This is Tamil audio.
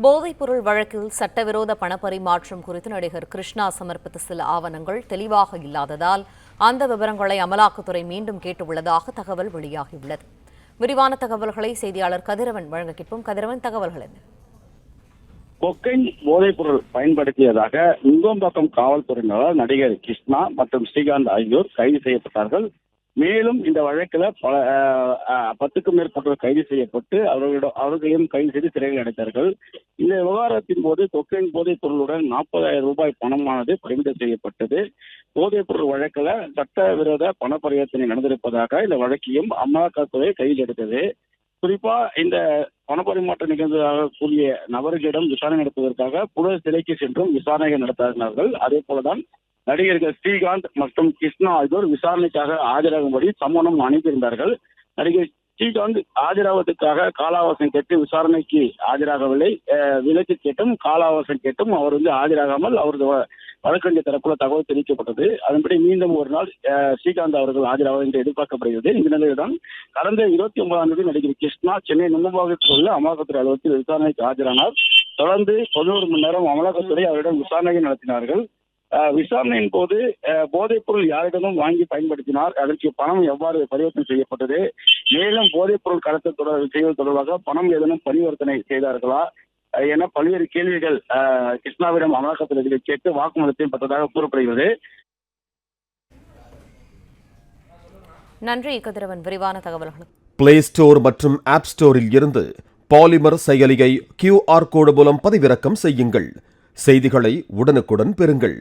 போதைப்பொருள் வழக்கில் சட்டவிரோத பணப்பரிமாற்றம் குறித்து நடிகர் கிருஷ்ணா சமர்ப்பித்த சில ஆவணங்கள் தெளிவாக இல்லாததால் அந்த விவரங்களை அமலாக்கத்துறை மீண்டும் கேட்டுள்ளதாக தகவல் வெளியாகியுள்ளது. விரிவான தகவல்களை செய்தியாளர் கதிரவன் வழங்க கேட்போம். கதிரவன், தகவல்கள் என்ன? கொக்கைன் போதைப்பொருள் பயன்படுத்தியதாக நுங்கம்பாக்கம் காவல்துறையினரால் நடிகர் கிருஷ்ணா மற்றும் ஸ்ரீகாந்த் ஆகியோர் கைது செய்யப்பட்டார்கள். மேலும் இந்த வழக்கில் 10க்கும் மேற்பட்டோர் கைது செய்யப்பட்டு அவர்களையும் கைது செய்து சிறையில் அடைத்தார்கள். இந்த விவகாரத்தின் போது கொக்கைன் போதைப் பொருளுடன் 40,000 ரூபாய் பணமானது பறிமுதல் செய்யப்பட்டது. போதைப் பொருள் வழக்கில் சட்டவிரோத பண பரிவர்த்தனை நடந்திருப்பதாக இந்த வழக்கையும் அமலாக்கத்துறை கையில் எடுத்தது. குறிப்பா இந்த பணப்பரிமாற்றம் நிகழ்ந்ததாக கூறிய நபர்களிடம் விசாரணை நடத்துவதற்காக புழல் சிலைக்கு சென்றும் விசாரணைகள் நடத்தினார்கள். அதே போலதான் நடிகர்கள் ஸ்ரீகாந்த் மற்றும் கிருஷ்ணா ஆகியோர் விசாரணைக்காக ஆஜராகும்படி சம்மனம் அனுப்பியிருந்தார்கள். நடிகர் ஸ்ரீகாந்த் ஆஜராவதற்காக கால அவகாசம் கேட்டு விசாரணைக்கு ஆஜராகவில்லை. விலக்கு கேட்டும் கால அவகாசம் கேட்டும் அவர் ஆஜராகாமல் அவரது வழக்கறிஞர் தரப்புல தகவல் தெரிவிக்கப்பட்டது. அதன்படி மீண்டும் ஒரு நாள் ஸ்ரீகாந்த் அவர்கள் ஆஜராவார் என்று எதிர்பார்க்கப்படுகிறது. இந்த நிலையில்தான் கடந்த 29ஆம் தேதி நடிகர் கிருஷ்ணா சென்னை நுங்கம்பாக்கத்தில் உள்ள அமலாக்கத்துறை அலுவலகத்தில் விசாரணைக்கு ஆஜரானார். தொடர்ந்து 11 மணி நேரம் அமலாக்கத்துறை அவரிடம் விசாரணையை நடத்தினார்கள். விசாரணையின் போது போதைப் பொருள் யாரிடமும் வாங்கி பயன்படுத்தினார், அதற்கு பணம் எவ்வாறு பரிவர்த்தனை செய்யப்பட்டது, மேலும் போதைப் பொருள் கடத்தல் செய்வது தொடர்பாக பணம் ஏதேனும் பரிவர்த்தனை செய்தார்களா என பல்வேறு கேள்விகள் கிருஷ்ணாவிடம் அமலாக்கத்துறை கேட்டு வாக்குமூலத்தையும் பெற்றதாக கூறப்படுகிறது. நன்றி கதிரவன், விரிவான தகவல்கள். பிளே ஸ்டோர் மற்றும் ஆப் ஸ்டோரில் இருந்து பாலிமர் செயலியை QR கோடு மூலம் பதிவிறக்கம் செய்யுங்கள். செய்திகளை உடனுக்குடன் பெறுங்கள்.